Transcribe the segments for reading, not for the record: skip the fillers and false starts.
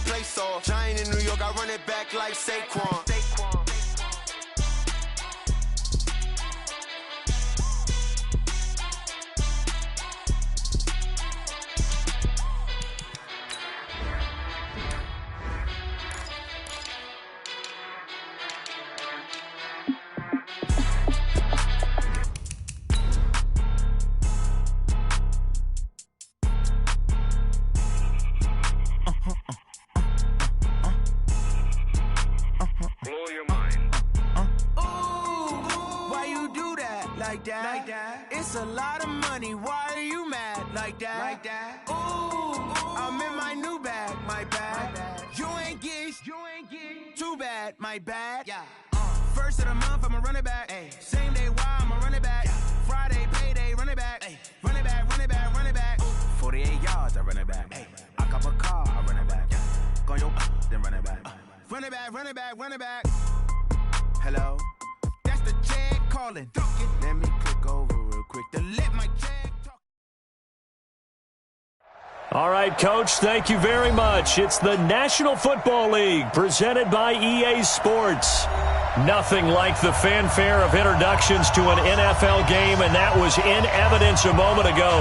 place off. Giant in New York, I run it back like Saquon. It's a lot of money, why are you mad like that? Ooh, I'm in my new bag, my bad. You ain't get too bad, my bad. Yeah. First of the month, I'ma run it back. Ay. Same day, why I'ma run it back. Yeah. Friday, payday, run it back. Ay. Run it back, run it back, run it back. 48 yards, I run it back. Ay. I cop a car, I run it back. Yeah. Go your then run it back. Run it back, run it back, run it back. Hello? That's the check calling. Let me click over real quick to let my check talk. All right, Coach, thank you very much. It's the National Football League presented by EA Sports. Nothing like the fanfare of introductions to an NFL game, and that was in evidence a moment ago.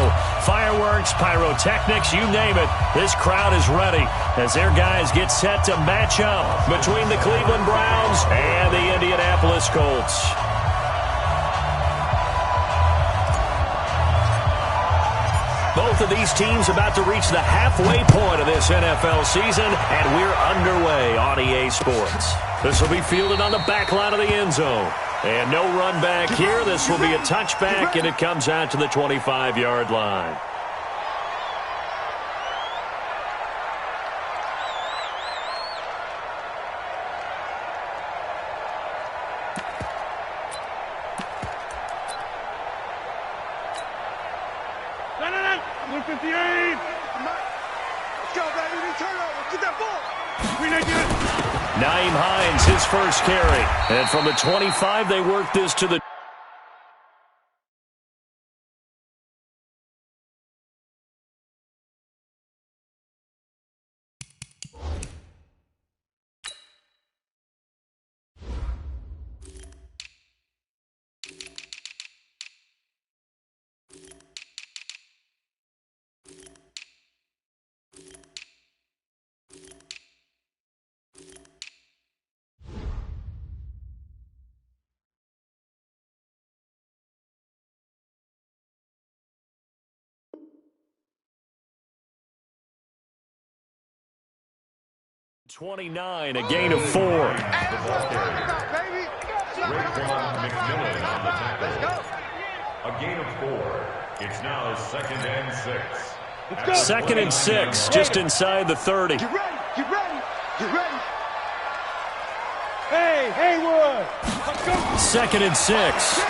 Fireworks, pyrotechnics, you name it. This crowd is ready as their guys get set to match up between the Cleveland Browns and the Indianapolis Colts. Both of these teams about to reach the halfway point of this NFL season, and we're underway on EA Sports. This will be fielded on the back line of the end zone. And no run back here. This will be a touchback, and it comes out to the 25-yard line. Naeem Hines, his first carry. And from the 25, they work this to the... ...29, a gain of 4. A gain of 4. It's now 2nd and 6. 2nd and 6, just inside the 30. Get ready, get ready, get ready. Hey, Haywood, let's go. 2nd and 6.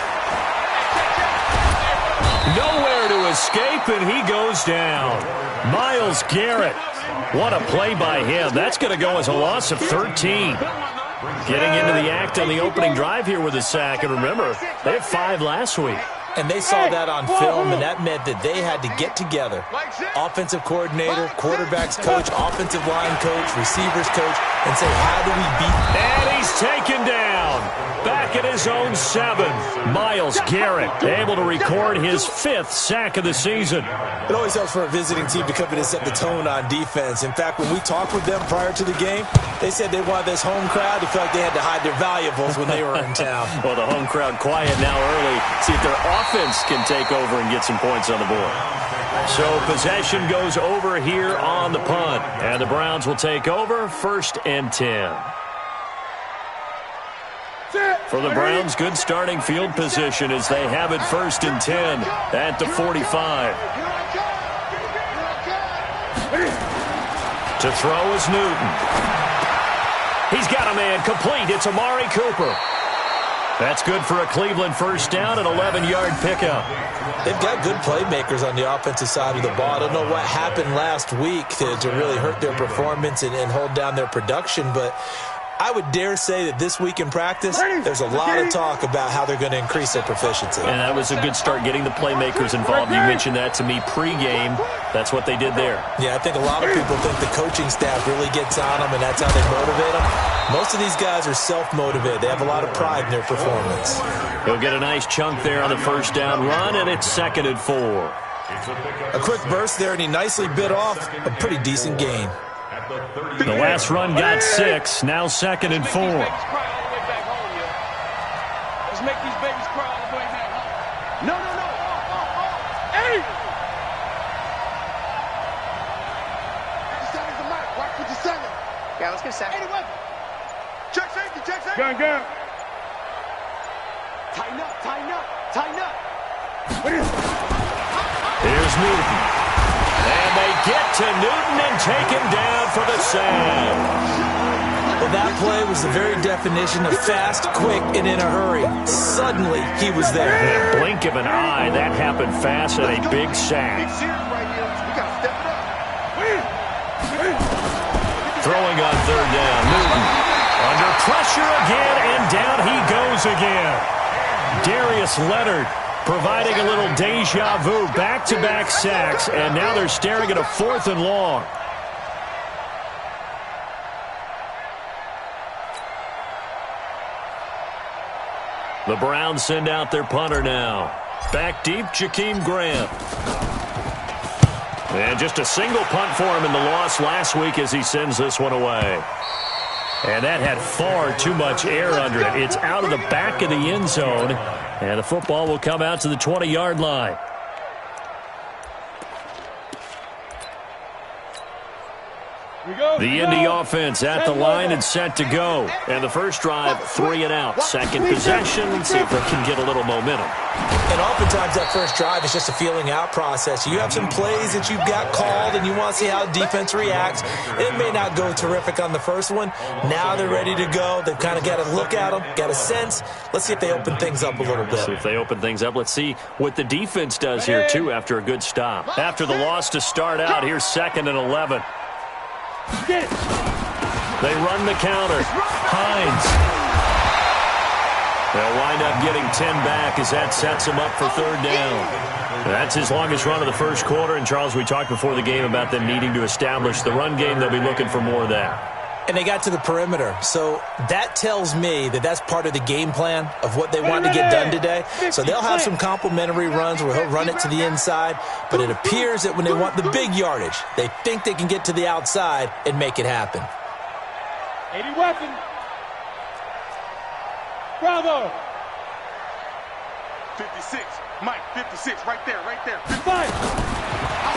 Nowhere to escape, and he goes down. Myles Garrett. What a play by him. That's going to go as a loss of 13. Getting into the act on the opening drive here with a sack. And remember, they had 5 last week. And they saw that on film, and that meant that they had to get together. Offensive coordinator, quarterbacks coach, offensive line coach, receivers coach, and say, how do we beat? And he's taken down. Back at his own 7. Myles Garrett able to record his 5th sack of the season. It always helps for a visiting team to come in and set the tone on defense. In fact, when we talked with them prior to the game, they said they wanted this home crowd to feel like they had to hide their valuables when they were in town. Well, the home crowd quiet now early. See if their offense can take over and get some points on the board. So possession goes over here on the punt. And the Browns will take over 1st and 10. For the Browns, good starting field position as they have it 1st and 10 at the 45. To throw is Newton. He's got a man complete. It's Amari Cooper. That's good for a Cleveland first down, an 11-yard pickup. They've got good playmakers on the offensive side of the ball. I don't know what happened last week to really hurt their performance and hold down their production, but I would dare say that this week in practice, there's a lot of talk about how they're going to increase their proficiency. And that was a good start, getting the playmakers involved. You mentioned that to me pregame. That's what they did there. Yeah, I think a lot of people think the coaching staff really gets on them, and that's how they motivate them. Most of these guys are self-motivated. They have a lot of pride in their performance. He'll get a nice chunk there on the first down run, and it's 2nd and 4. A quick burst there, and he nicely bit off a pretty decent gain. The last run got 6. Now 2nd and 4. Let's make these babies cry all the way back home. No. Eddie! 57's the mic. Watch 57. Yeah, let's get set. Eddie, what? Check safety. Gun. Tighten up. What is it? Here's Newton. And they get to Newton and take him down for the sack. Well, that play was the very definition of fast, quick, and in a hurry. Suddenly, he was there. In a blink of an eye, that happened fast and a big sack. Throwing on 3rd down. Newton under pressure again, and down he goes again. Darius Leonard providing a little deja vu, back-to-back sacks, and now they're staring at a 4th and long. The Browns send out their punter now. Back deep, Jakeem Grant. And just a single punt for him in the loss last week as he sends this one away. And that had far too much air under it. It's out of the back of the end zone, and the football will come out to the 20-yard line. The Indy offense at the line and set to go. And the first drive, 3 and out. Second possession, see if they can get a little momentum. And oftentimes that first drive is just a feeling out process. You have some plays that you've got called and you want to see how the defense reacts. It may not go terrific on the first one. Now they're ready to go. They've kind of got to look at them, got a sense. Let's see if they open things up a little bit. See if they open things up. Let's see what the defense does here, too, after a good stop. After the loss to start out, here's 2nd and 11. Get it. They run the counter. Hines. They'll wind up getting 10 back as that sets them up for 3rd down. That's his longest run of the first quarter. And, Charles, we talked before the game about them needing to establish the run game. They'll be looking for more of that. And they got to the perimeter. So that tells me that that's part of the game plan of what they want to get done today. So they'll have some complementary runs where he'll run it to the inside. But it appears that when they want the big yardage, they think they can get to the outside and make it happen. 80 weapon. Bravo. 56. Mike, 56. Right there. 55.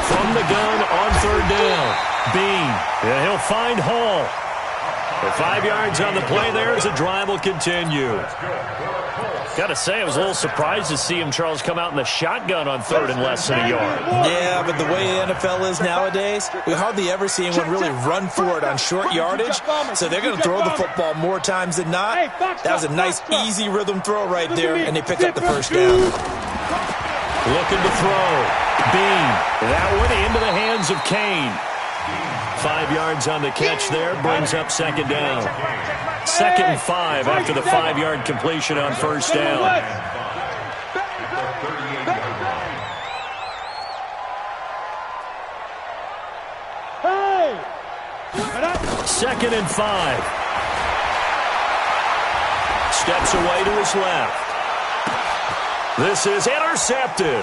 From the gun on 3rd down. Bean. Yeah, he'll find Hall. For 5 yards on the play there as the drive will continue. Got to say, I was a little surprised to see him, Charles, come out in the shotgun on 3rd and less than a yard. Yeah, but the way the NFL is nowadays, we hardly ever see anyone really run for it on short yardage. So they're going to throw the football more times than not. That was a nice, easy rhythm throw right there, and they pick up the first down. Looking to throw. Bean. That one into the hands of Kane. 5 yards on the catch there, brings up 2nd down. 2nd and 5 after the 5-yard completion on first down. Second and 5. Steps away to his left. This is intercepted.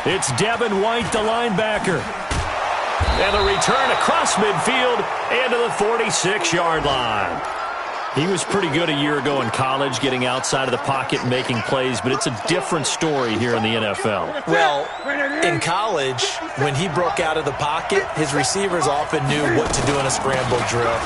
It's Devin White, the linebacker. And the return across midfield and to the 46-yard line. He was pretty good a year ago in college, getting outside of the pocket and making plays, but it's a different story here in the NFL. Well, in college, when he broke out of the pocket, his receivers often knew what to do in a scramble drill.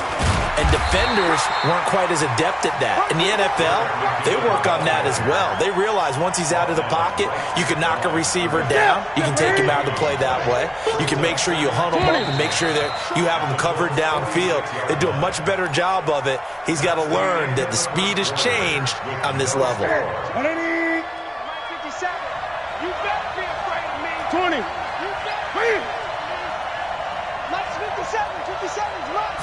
And defenders weren't quite as adept at that. In the NFL, they work on that as well. They realize once he's out of the pocket, you can knock a receiver down. You can take him out of the play that way. You can make sure you hunt him up and make sure that you have him covered downfield. They do a much better job of it. He's got to learn that the speed has changed on this level. 57. You better be afraid of me. 20. You better. Mike's 57. 57's right.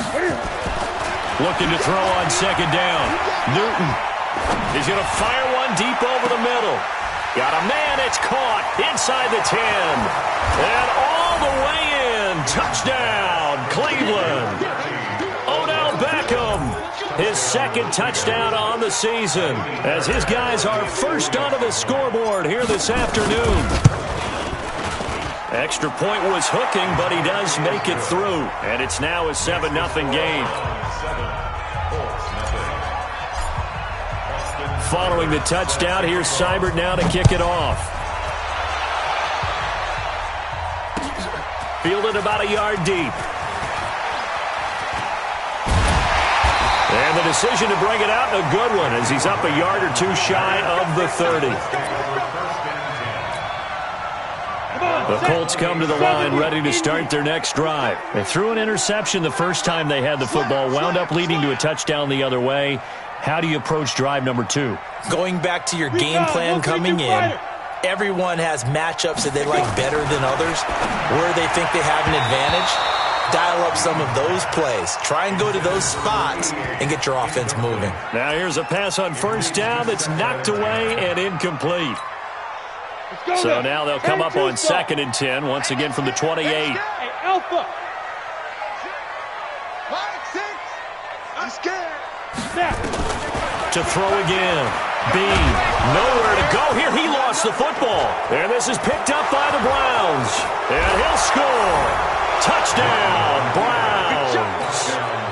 Looking to throw on second down. Newton. He's going to fire one deep over the middle. Got a man. It's caught inside the 10. And all the way in. Touchdown, Cleveland. Odell Beckham. His second touchdown on the season as his guys are first onto the scoreboard here this afternoon. Extra point was hooking, but he does make it through. And it's now a 7-0 game. Following the touchdown, here's Seibert now to kick it off. Fielded about a yard deep. And the decision to bring it out, a good one, as he's up a yard or two shy of the 30. The Colts come to the line ready to start their next drive. They threw an interception the first time they had the football, wound up leading to a touchdown the other way. How do you approach drive number 2? Going back to your game plan coming in, everyone has matchups that they like better than others, where they think they have an advantage. Dial up some of those plays. Try and go to those spots and get your offense moving. Now here's a pass on first down that's knocked away and incomplete. So now they'll come up on 2nd and 10, once again from the 28. Hey, Alpha. I'm scared. To throw again. Bean, nowhere to go here. He lost the football. And this is picked up by the Browns. And he'll score. Touchdown, Browns.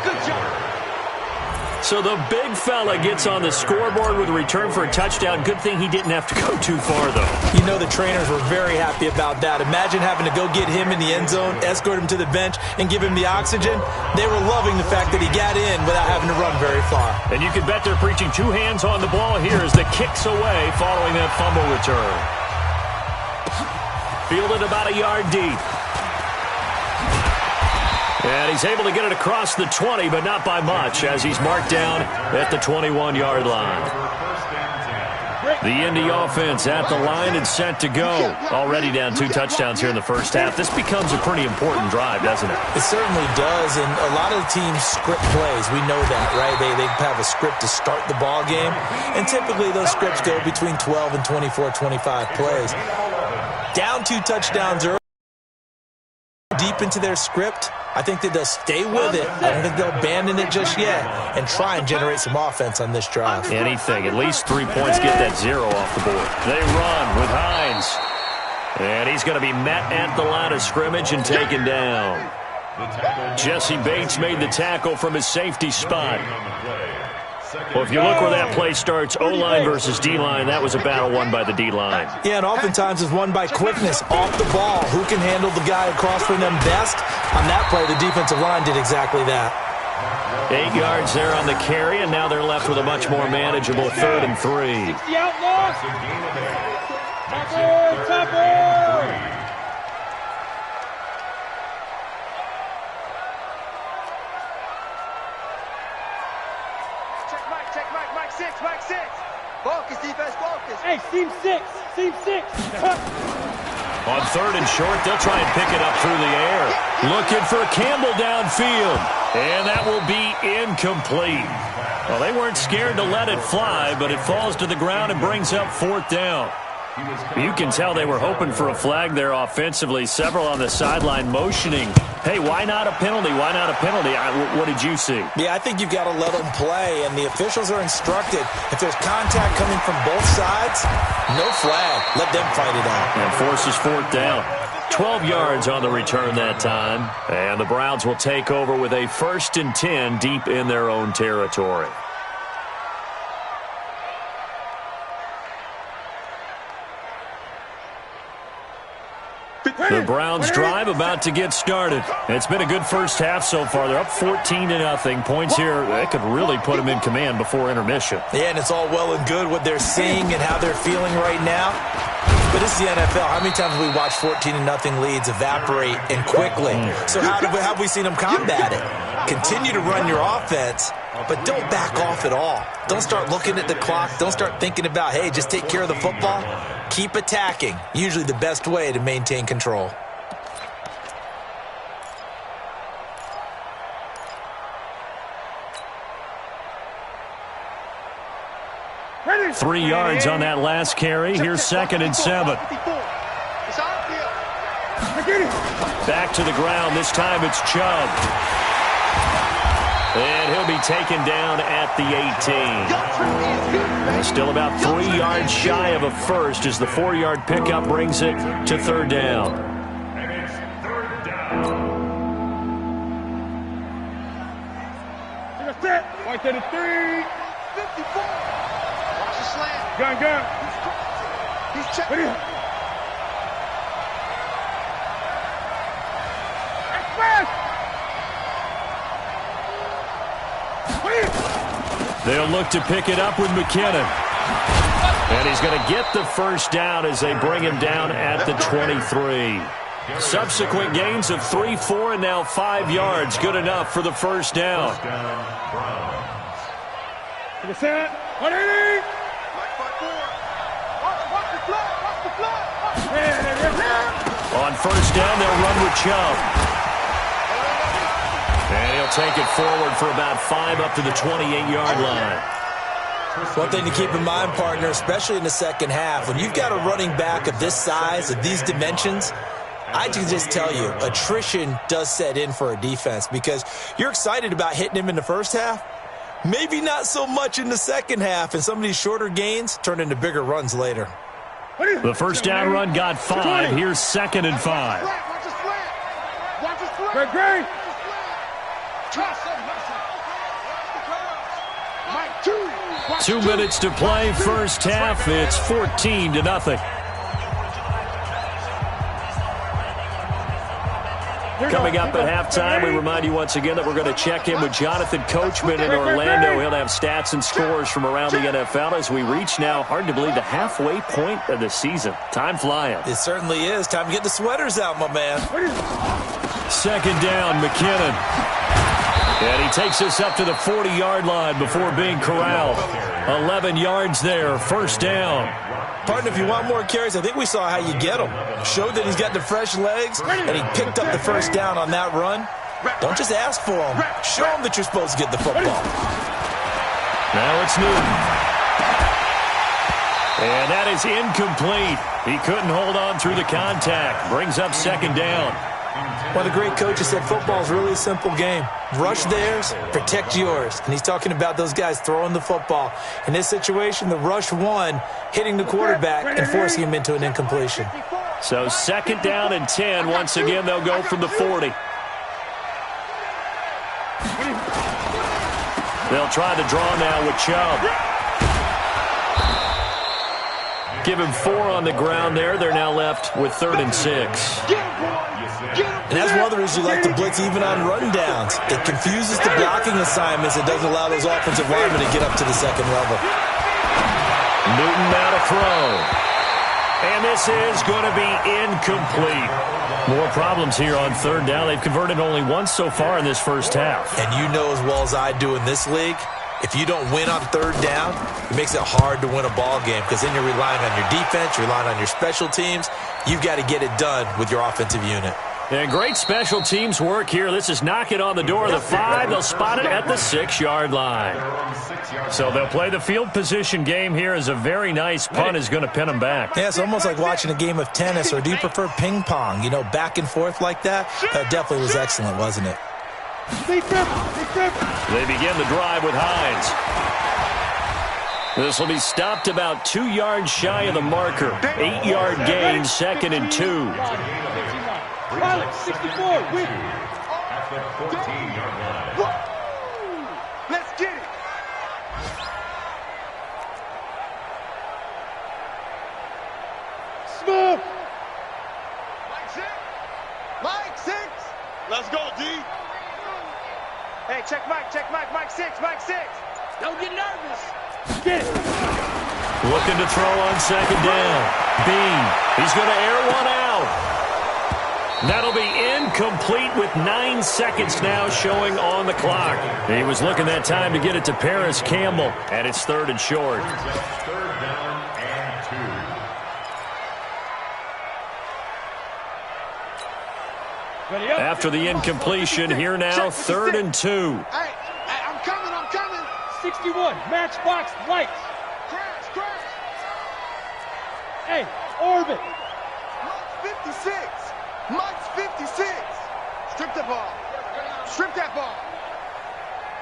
Good job. So the big fella gets on the scoreboard with a return for a touchdown. Good thing he didn't have to go too far, though. You know the trainers were very happy about that. Imagine having to go get him in the end zone, escort him to the bench, and give him the oxygen. They were loving the fact that he got in without having to run very far. And you can bet they're preaching 2 hands on the ball here as the kick's away following that fumble return. Fielded about a yard deep. And he's able to get it across the 20, but not by much, as he's marked down at the 21-yard line. The Indy offense at the line and set to go. Already down 2 touchdowns here in the first half. This becomes a pretty important drive, doesn't it? It certainly does, and a lot of the teams script plays. We know that, right? They have a script to start the ball game, and typically those scripts go between 12 and 24, 25 plays. Down 2 touchdowns early, deep into their script. I think that they'll stay with it. I don't think they'll abandon it just yet and try and generate some offense on this drive. Anything. At least 3 points, get that 0 off the board. They run with Hines. And he's going to be met at the line of scrimmage and taken down. Jesse Bates made the tackle from his safety spot. Well, if you look where that play starts, O-line versus D-line, that was a battle won by the D-line. Yeah, and oftentimes it's won by quickness off the ball. Who can handle the guy across from them best? On that play, the defensive line did exactly that. 8 yards there on the carry, and now they're left with a much more manageable 3rd and 3. The outlaw. Topper. Mike 6. Focus, defense, focus. Hey, seam 6. On 3rd and short, they'll try and pick it up through the air. Looking for Campbell downfield. And that will be incomplete. Well, they weren't scared to let it fly, but it falls to the ground and brings up 4th down. You can tell they were hoping for a flag there offensively. Several on the sideline motioning. Hey, why not a penalty? Why not a penalty? What did you see? Yeah, I think you've got to let them play, and the officials are instructed. If there's contact coming from both sides, no flag. Let them fight it out. And forces 4th down. 12 yards on the return that time. And the Browns will take over with a 1st and 10 deep in their own territory. The Browns drive about to get started. It's been a good first half so far. They're up 14-0. Points here, that could really put them in command before intermission. Yeah, and it's all well and good what they're seeing and how they're feeling right now. But this is the NFL. How many times have we watched 14-0 leads evaporate and quickly? So how have we seen them combat it? Continue to run your offense, but don't back off at all. Don't start looking at the clock. Don't start thinking about, hey, just take care of the football. Keep attacking. Usually the best way to maintain control. 3 yards on that last carry. Here's 2nd and 7. Back to the ground. This time it's Chubb. And he'll be taken down at the 18. Still about 3 yards shy of a first as the 4-yard pickup brings it to 3rd down. And it's 3rd down. Right to the 3. 54. Watch the slant. Gun. He's checking. They'll look to pick it up with McKinnon. And he's going to get the first down as they bring him down at the 23. Subsequent gains of 3, 4, and now 5 yards. Good enough for the first down. To the set. 180. On first down, they'll run with Chubb. And he'll take it forward for about 5 up to the 28-yard line. One thing to keep in mind, partner, especially in the second half, when you've got a running back of this size, of these dimensions, I can just tell you, attrition does set in for a defense because you're excited about hitting him in the first half. Maybe not so much in the second half, and some of these shorter gains turn into bigger runs later. The first down run got 5. Here's 2nd and 5. Great. 2 minutes to play, first half. It's 14-0. Coming up at halftime, we remind you once again that we're going to check in with Jonathan Coachman in Orlando. He'll have stats and scores from around the NFL as we reach now, hard to believe, the halfway point of the season. Time flying. It certainly is. Time to get the sweaters out, my man. 2nd down, McKinnon. And he takes us up to the 40-yard line before being corralled. 11 yards there, first down. Partner, if you want more carries, I think we saw how you get him. Showed that he's got the fresh legs, and he picked up the first down on that run. Don't just ask for him. Show him that you're supposed to get the football. Now it's Newton. And that is incomplete. He couldn't hold on through the contact. Brings up 2nd down. One of the great coaches said football is really a simple game. Rush theirs, protect yours. And he's talking about those guys throwing the football. In this situation, the rush one, hitting the quarterback and forcing him into an incompletion. So 2nd down and 10. Once again, they'll go from the 40. They'll try to draw now with Chubb. Give him 4 on the ground there. They're now left with 3rd and 6. And that's one of the reasons you like to blitz even on rundowns. It confuses the blocking assignments. It doesn't allow those offensive linemen to get up to the second level. Newton now to throw. And this is going to be incomplete. More problems here on 3rd down. They've converted only once so far in this first half. And you know as well as I do in this league, if you don't win on 3rd down, it makes it hard to win a ball game because then you're relying on your defense, you're relying on your special teams. You've got to get it done with your offensive unit. And great special teams work here. This is knocking on the door of the 5. They'll spot it at the 6-yard line. So they'll play the field position game here as a very nice punt is going to pin them back. Yeah, it's almost like watching a game of tennis, or do you prefer ping pong? You know, back and forth like that? That definitely was excellent, wasn't it? They begin the drive with Hines. This will be stopped about 2 yards shy of the marker. 8-yard gain, 2nd and 2. 64, win. At the 14-yard line. Let's get it. Smooth. Mike 6. Let's go, D. Hey, check Mike, Mike 6. Don't get nervous. Get it. Looking to throw on 2nd down. Bean, he's going to air one out. That'll be incomplete with 9 seconds now showing on the clock. He was looking that time to get it to Paris Campbell, and it's 3rd and short. 3rd down and 2. After the incompletion, here now, 3rd and 2. Hey, I'm coming. 61, matchbox lights. Crash. Hey, orbit. Mike's 56. Mike's 56. Strip the ball. Strip that ball.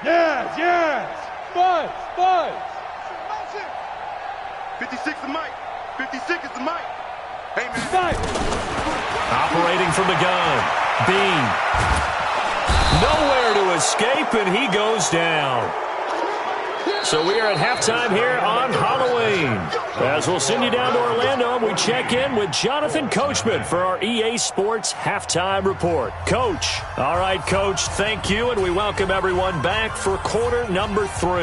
Yes, yes. Buzz, buzz. Motion. 56 is Mike. 56 is the Mike. Hey, man. Mike. Operating from the gun. Bean. Nowhere to escape, and he goes down. So we are at halftime here on Halloween. As we'll send you down to Orlando, and we check in with Jonathan Coachman for our EA Sports Halftime Report. Coach. All right, Coach, thank you, and we welcome everyone back for quarter number 3.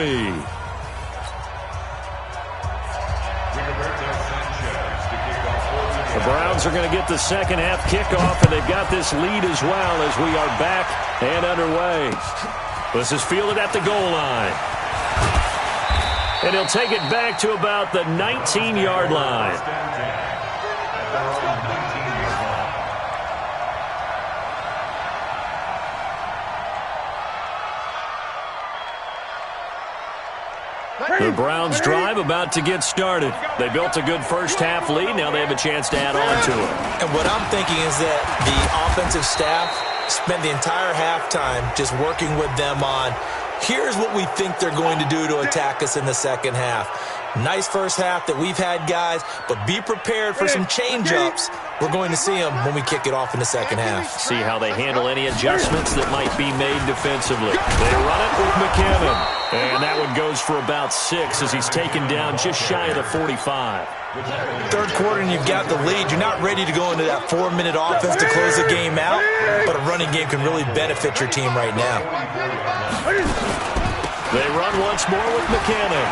The Browns are going to get the second half kickoff, and they've got this lead as well as we are back and underway. This is fielded at the goal line. And he'll take it back to about the 19-yard line. The Browns drive about to get started. They built a good first-half lead. Now they have a chance to add on to it. And what I'm thinking is that the offensive staff spent the entire halftime just working with them on, here's what we think they're going to do to attack us in the second half. Nice first half that we've had, guys, but be prepared for some change-ups. We're going to see them when we kick it off in the second half. See how they handle any adjustments that might be made defensively. They run it with McKinnon. And that one goes for about 6 as he's taken down just shy of the 45. Third quarter and you've got the lead. You're not ready to go into that 4-minute offense to close the game out, but a running game can really benefit your team right now. They run once more with McKinnon.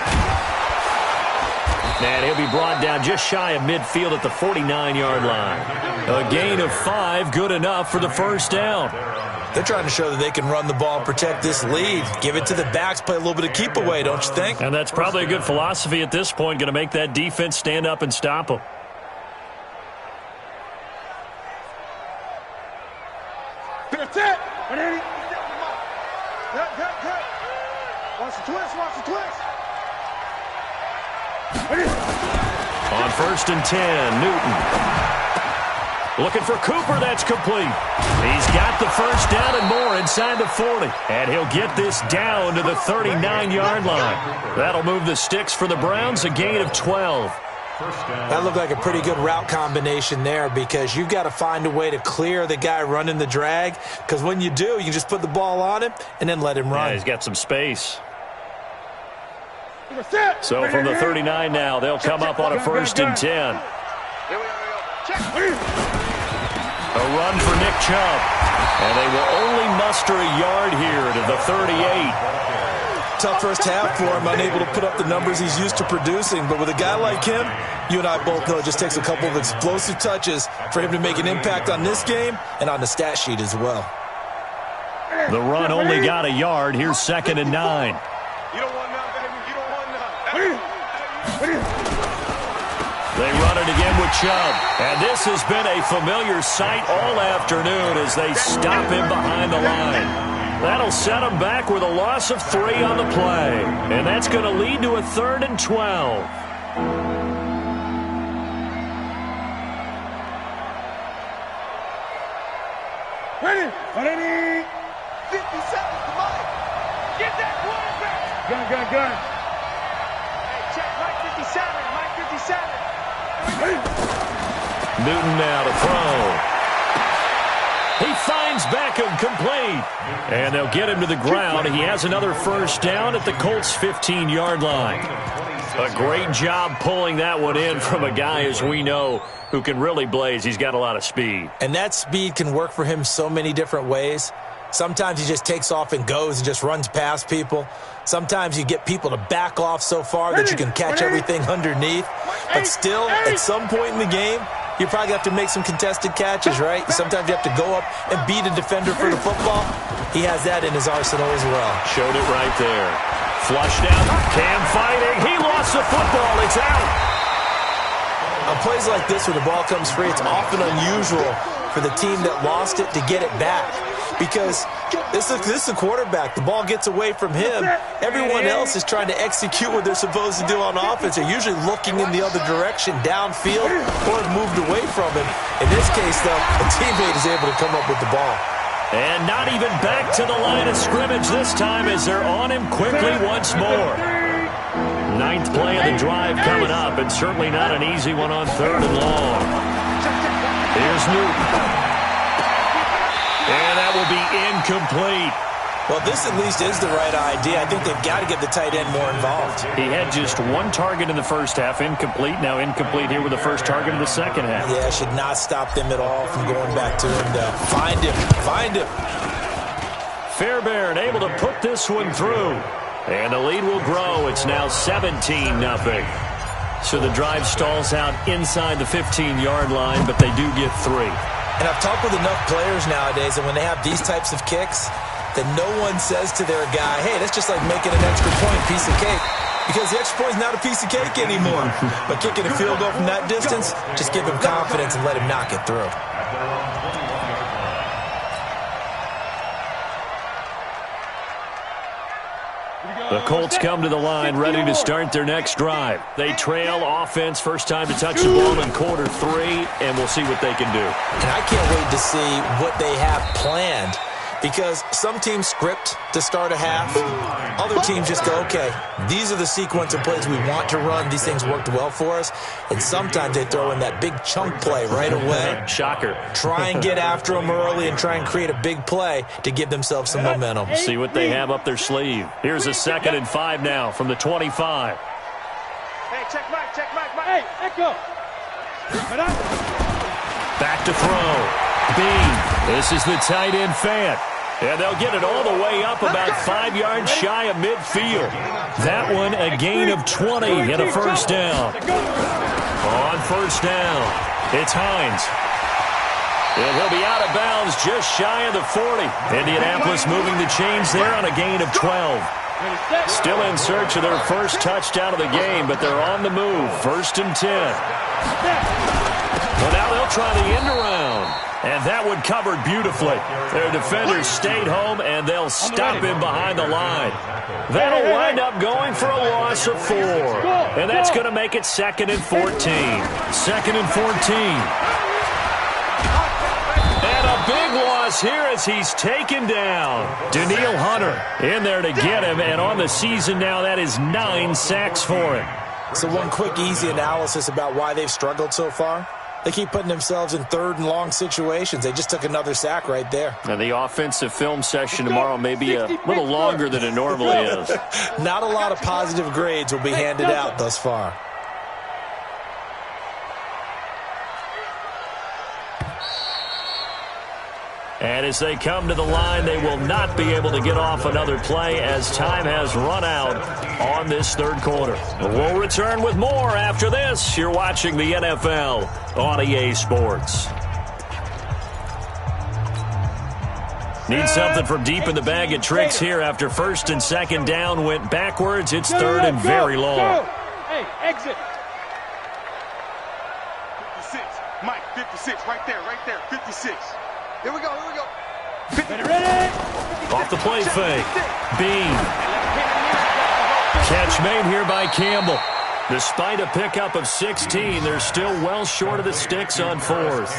And he'll be brought down just shy of midfield at the 49-yard line. A gain of 5, good enough for the first down. They're trying to show that they can run the ball and protect this lead. Give it to the backs, play a little bit of keep away, don't you think? And that's probably a good philosophy at this point, going to make that defense stand up and stop them. That's it. Good. Watch the twist. On 1st and 10, Newton. Looking for Cooper, that's complete. He's got the first down and more inside the 40. And he'll get this down to the 39-yard line. That'll move the sticks for the Browns, a gain of 12. That looked like a pretty good route combination there because you've got to find a way to clear the guy running the drag, because when you do, you just put the ball on him and then let him run. Yeah, he's got some space. So from the 39 now, they'll come up on a 1st and 10. A run for Nick Chubb. And they will only muster a yard here to the 38. Tough first half for him, unable to put up the numbers he's used to producing. But with a guy like him, you and I both know it just takes a couple of explosive touches for him to make an impact on this game and on the stat sheet as well. The run only got a yard. Here's 2nd and 9. You don't want none, baby. You don't want none. They run it again with Chubb. And this has been a familiar sight all afternoon as they stop him behind the line. That'll set him back with a loss of 3 on the play. And that's going to lead to a 3rd and 12. Ready. 50 seconds to Mike. Get that quarterback. Gun. Hey, check Mike 57. Mike 57. Newton now to throw. He finds Beckham complete. And they'll get him to the ground. He has another first down at the Colts' 15-yard line. A great job pulling that one in from a guy, as we know, who can really blaze. He's got a lot of speed. And that speed can work for him so many different ways. Sometimes he just takes off and goes and just runs past people. Sometimes you get people to back off so far that you can catch everything underneath. But still, at some point in the game, you probably have to make some contested catches, right? Sometimes you have to go up and beat a defender for the football. He has that in his arsenal as well. Showed it right there. Flushed out. Cam fighting. He lost the football. It's out. On plays like this where the ball comes free, it's often unusual for the team that lost it to get it back, because This is the quarterback. The ball gets away from him. Everyone else is trying to execute what they're supposed to do on offense. They're usually looking in the other direction, downfield, or have moved away from him. In this case, though, a teammate is able to come up with the ball. And not even back to the line of scrimmage this time as they're on him quickly once more. Ninth play of the drive coming up, and certainly not an easy one on 3rd and long. Here's Newton. And that will be incomplete. Well, this at least is the right idea. I think they've got to get the tight end more involved. He had just one target in the first half, incomplete. Now incomplete here with the first target in the second half. Yeah, should not stop them at all from going back to him. Find him. Find him. Fairbairn able to put this one through. And the lead will grow. It's now 17-0. So the drive stalls out inside the 15-yard line, but they do get 3. And I've talked with enough players nowadays that when they have these types of kicks, that no one says to their guy, hey, that's just like making an extra point, piece of cake. Because the extra point is not a piece of cake anymore. But kicking a field goal from that distance, just give him confidence and let him knock it through. The Colts come to the line ready to start their next drive. They trail offense, first time to touch the ball in quarter 3, and we'll see what they can do. And I can't wait to see what they have planned, because some teams script to start a half. Other teams just go, okay, these are the sequence of plays we want to run. These things worked well for us. And sometimes they throw in that big chunk play right away. Shocker. Try and get after them early and try and create a big play to give themselves some momentum. See what they have up their sleeve. Here's a 2nd and 5 now from the 25. Hey, check Mike. Hey, echo. Back to throw. Bean. This is the tight end Fant. And they'll get it all the way up about 5 yards shy of midfield. That one a gain of 20 and a first down. On first down, it's Hines. And he'll be out of bounds just shy of the 40. Indianapolis moving the chains there on a gain of 12. Still in search of their first touchdown of the game, but they're on the move. 1st and 10. Well, now they'll try the end around. And that one covered beautifully. Their defenders stayed home, and they'll stop him behind the line. That'll wind up going for a loss of 4. And that's going to make it 2nd and 14. 2nd and 14. And a big loss here as he's taken down. Danielle Hunter in there to get him, and on the season now, that is 9 sacks for him. So one quick, easy analysis about why they've struggled so far. They keep putting themselves in 3rd and long situations. They just took another sack right there. And the offensive film session tomorrow may be a little longer than it normally is. Not a lot of positive grades will be handed out thus far. And as they come to the line, they will not be able to get off another play as time has run out on this 3rd quarter. We'll return with more after this. You're watching the NFL on EA Sports. Need something from deep in the bag of tricks here after 1st and 2nd down went backwards. It's 3rd and very long. Hey, exit. 56. Mike, 56. Right there. 56. Here we go. Ready? Off the play fake. Bean. Catch made here by Campbell. Despite a pickup of 16, they're still well short of the sticks on 4th.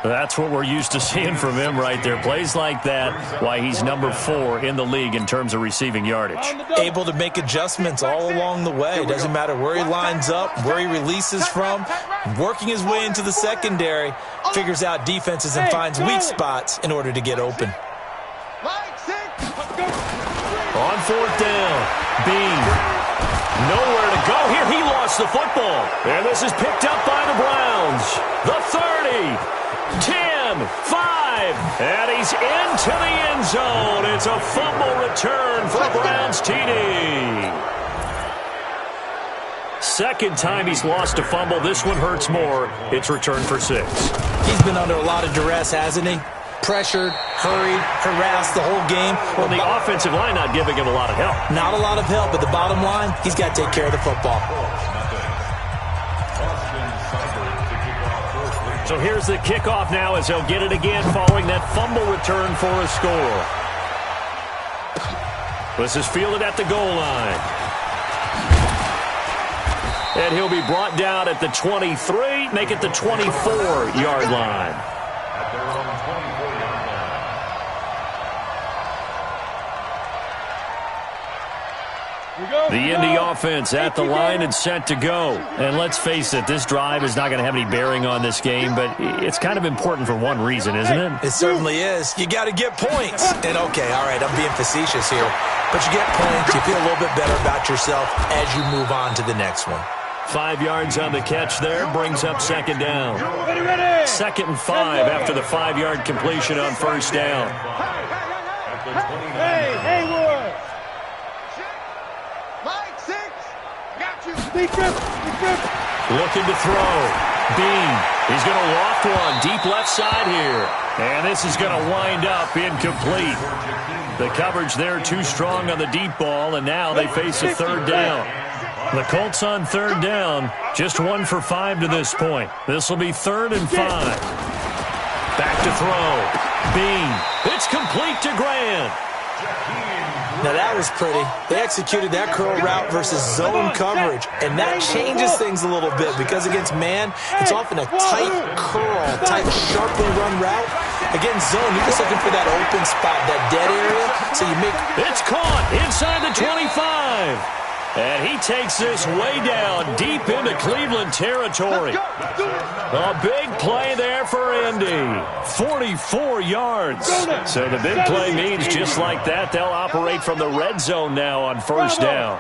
That's what we're used to seeing from him right there. Plays like that, why he's number 4 in the league in terms of receiving yardage. Able to make adjustments all along the way. Doesn't matter where he lines up, where he releases from. Working his way into the secondary, figures out defenses and finds weak spots in order to get open. On 4th down, Bean. Nowhere to go here. He lost the football. And this is picked up by the Browns. The 30, 10, 5. And he's into the end zone. It's a fumble return for a Browns TD. 2nd time he's lost a fumble. This one hurts more. It's returned for 6. He's been under a lot of duress, hasn't he? Pressured, hurried, harassed the whole game. Well, the offensive line not giving him a lot of help. Not a lot of help, but the bottom line, he's got to take care of the football. So here's the kickoff now as he'll get it again following that fumble return for a score. This is fielded at the goal line. And he'll be brought down at the 23, make it the 24-yard line. At their own 24-yard line. The Indy offense at the line and set to go. And let's face it, this drive is not going to have any bearing on this game, but it's kind of important for one reason, isn't it? It certainly is. You got to get points. And, okay, all right, I'm being facetious here. But you get points, you feel a little bit better about yourself as you move on to the next one. 5 yards on the catch there, brings up second down. 2nd and 5 after the 5-yard completion on first down. Hey, Haywood! Mike, 6! Got you! Big grip! Looking to throw. Bean. He's going to loft one deep left side here. And this is going to wind up incomplete. The coverage there too strong on the deep ball, and now they face a third down. The Colts on third down, just 1 for 5 to this point. This will be 3rd and 5. Back to throw. Bean. It's complete to Grant. Now that was pretty. They executed that curl route versus zone coverage, and that changes things a little bit because against man, it's often a tight curl, tight, sharply run route. Against zone, you're just looking for that open spot, that dead area, so you make... It's caught inside the 25. And he takes this way down, deep into Cleveland territory. A big play there for Indy. 44 yards. So the big play means just like that, they'll operate from the red zone now on first down.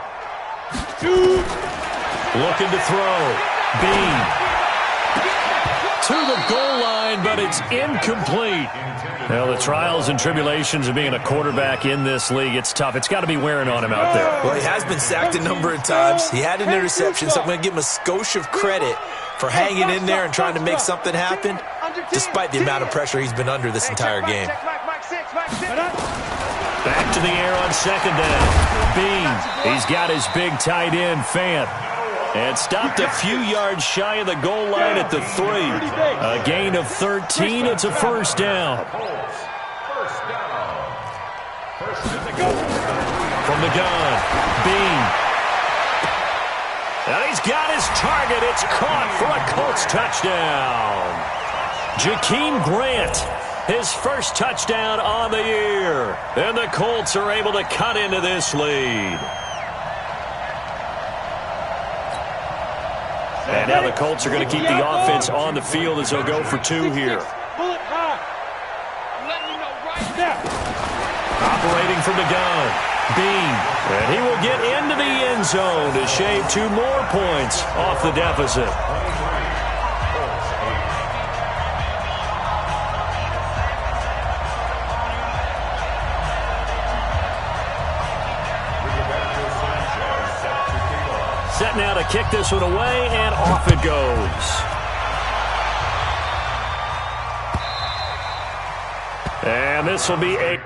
Looking to throw. Bean. To the goal line, but it's incomplete. Well, the trials and tribulations of being a quarterback in this league, it's tough. It's got to be wearing on him out there. Well, he has been sacked a number of times. He had an interception, so I'm going to give him a skosh of credit for hanging in there and trying to make something happen, despite the amount of pressure he's been under this entire game. Back to the air on second down. Bean. He's got his big tight end, Fant. And stopped a few yards shy of the goal line at the 3. A gain of 13. It's a first down. From the gun, Bean. And he's got his target. It's caught for a Colts touchdown. Jakeem Grant, his first touchdown on the year. And the Colts are able to cut into this lead. And now the Colts are going to keep the offense on the field as they'll go for 2 here. Operating from the gun, Bean. And he will get into the end zone to shave 2 more points off the deficit. Set now to kick this one away, and off it goes. And this will be a...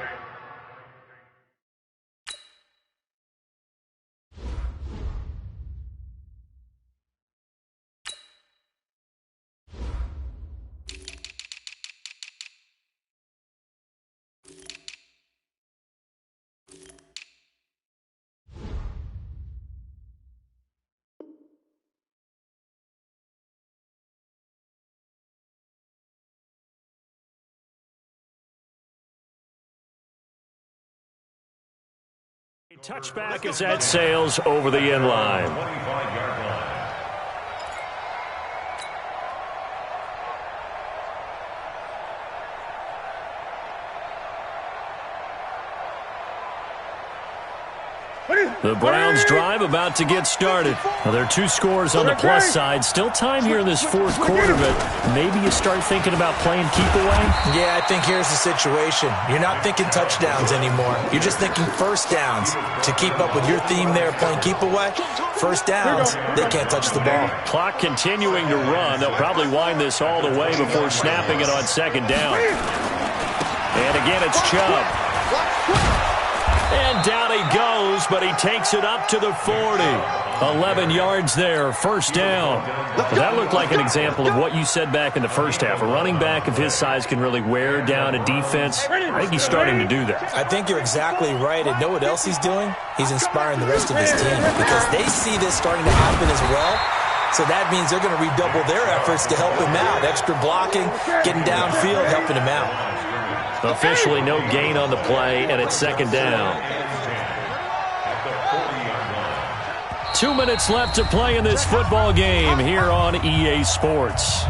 touchback as that sails over the end line. 25-yard line. The Browns drive about to get started. Well, there are 2 scores on the plus side. Still time here in this 4th quarter, but maybe you start thinking about playing keep away? Yeah, I think here's the situation. You're not thinking touchdowns anymore. You're just thinking first downs. To keep up with your theme there, playing keep away, first downs, they can't touch the ball. Clock continuing to run. They'll probably wind this all the way before snapping it on second down. And again, it's Chubb. And down he goes, but he takes it up to the 40. 11 yards there, first down. Well, that looked like an example of what you said back in the first half. A running back of his size can really wear down a defense. I think he's starting to do that. I think you're exactly right. And know what else he's doing? He's inspiring the rest of his team because they see this starting to happen as well. So that means they're going to redouble their efforts to help him out. Extra blocking, getting downfield, helping him out. Officially no gain on the play, and it's second down. 2 minutes left to play in this football game here on EA Sports.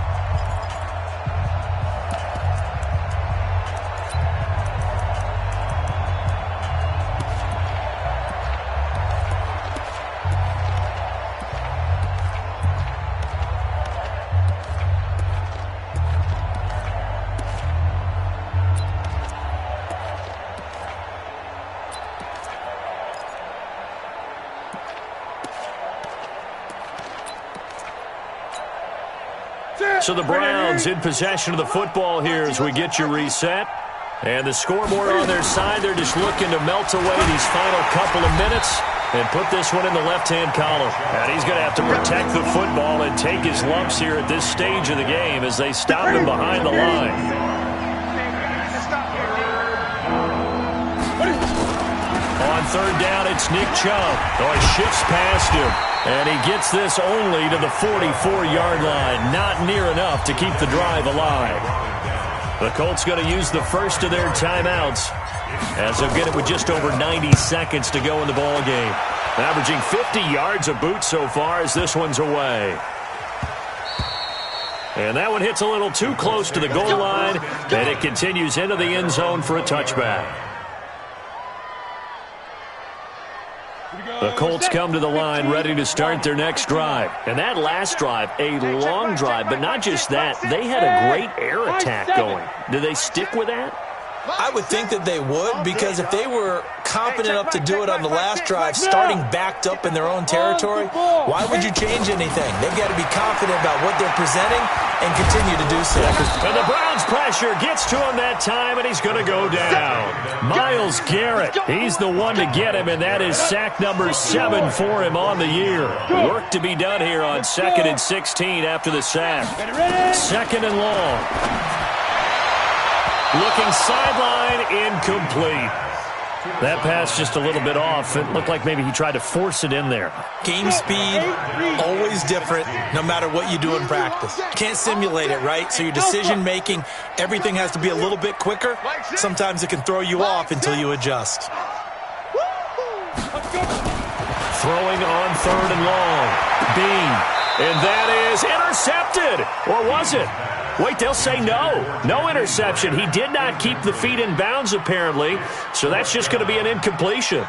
So the Browns in possession of the football here as we get you reset. And the scoreboard on their side, they're just looking to melt away these final couple of minutes and put this one in the left-hand column. And he's going to have to protect the football and take his lumps here at this stage of the game as they stop him behind the line. On third down, it's Nick Chubb. Oh, he shifts past him. And he gets this only to the 44-yard line. Not near enough to keep the drive alive. The Colts going to use the first of their timeouts as they'll get it with just over 90 seconds to go in the ball game. Averaging 50 yards a boot so far as this one's away. And that one hits a little too close to the goal line, and it continues into the end zone for a touchback. The Colts come to the line ready to start their next drive. And that last drive, a long drive, but not just that. They had a great air attack going. Do they stick with that? I would think that they would, because if they were confident enough to do it on the last drive, starting backed up in their own territory, why would you change anything? They've got to be confident about what they're presenting and continue to do so. And the Browns pressure gets to him that time, and he's going to go down. Myles Garrett, he's the one to get him, and that is sack number 7 for him on the year. Work to be done here on 2nd and 16 after the sack. 2nd and long. Looking sideline, incomplete. That pass just a little bit off. It looked like maybe he tried to force it in there. Game speed, always different, no matter what you do in practice. Can't simulate it, right? So your decision-making, everything has to be a little bit quicker. Sometimes it can throw you off until you adjust. Throwing on 3rd and long. Bean. And that is intercepted. Or was it? Wait, they'll say no. No interception. He did not keep the feet in bounds, apparently. So that's just going to be an incompletion.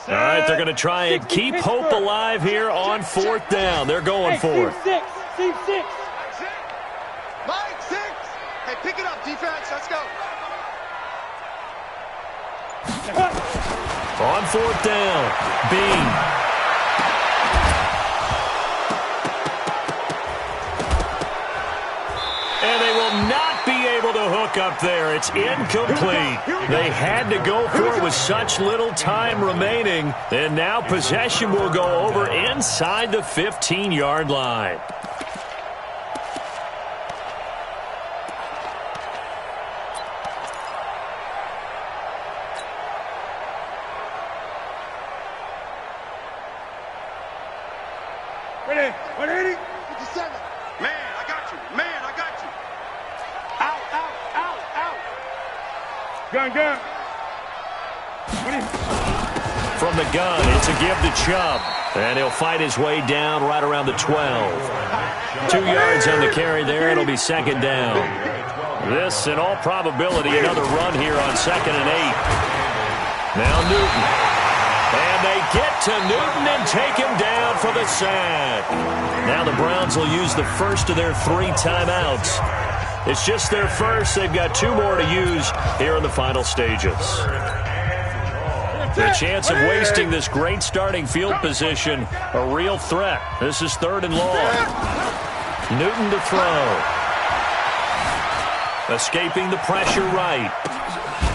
All right, they're going to try and keep hope alive here on 4th down. They're going for it. Team 6. Mike 6. Hey, pick it up, defense. Let's go. On 4th down, Bean. And they will not be able to hook up there. It's incomplete. They had to go for it with such little time remaining. And now possession will go over inside the 15-yard line. Ready? 180? 57. Man, I got you. Man, I got you. Out, out, out, out. Gun. 20. From the gun, it's a give to Chubb. And he'll fight his way down right around the 12. 2 yards on the carry there. It'll be 2nd down. This, in all probability, another run here on 2nd and 8. Now Newton. And they get to Newton and take him down for the sack. Now the Browns will use the first of their 3 timeouts. It's just their first. They've got 2 more to use here in the final stages. The chance of wasting this great starting field position, a real threat. This is 3rd and long. Newton to throw. Escaping the pressure right.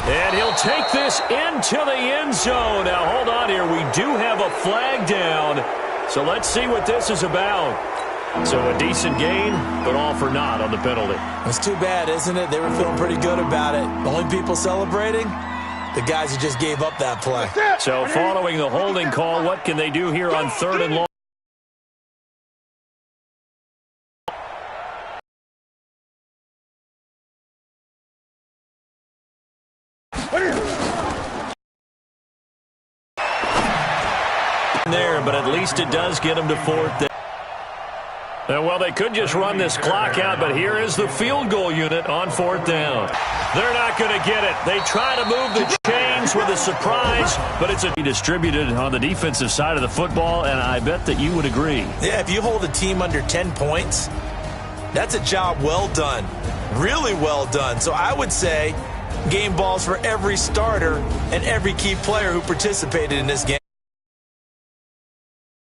And he'll take this into the end zone. Now, hold on here. We do have a flag down. So let's see what this is about. So a decent gain, but all for naught on the penalty. That's too bad, isn't it? They were feeling pretty good about it. The only people celebrating, the guys who just gave up that play. So following the holding call, what can they do here on 3rd and long? There, but at least it does get them to 4th. Well, they could just run this clock out, but here is the field goal unit on 4th down. They're not going to get it. They try to move the chains with a surprise, but it's distributed on the defensive side of the football, and I bet that you would agree. Yeah, if you hold a team under 10 points, that's a job well done, really well done. So I would say game balls for every starter and every key player who participated in this game.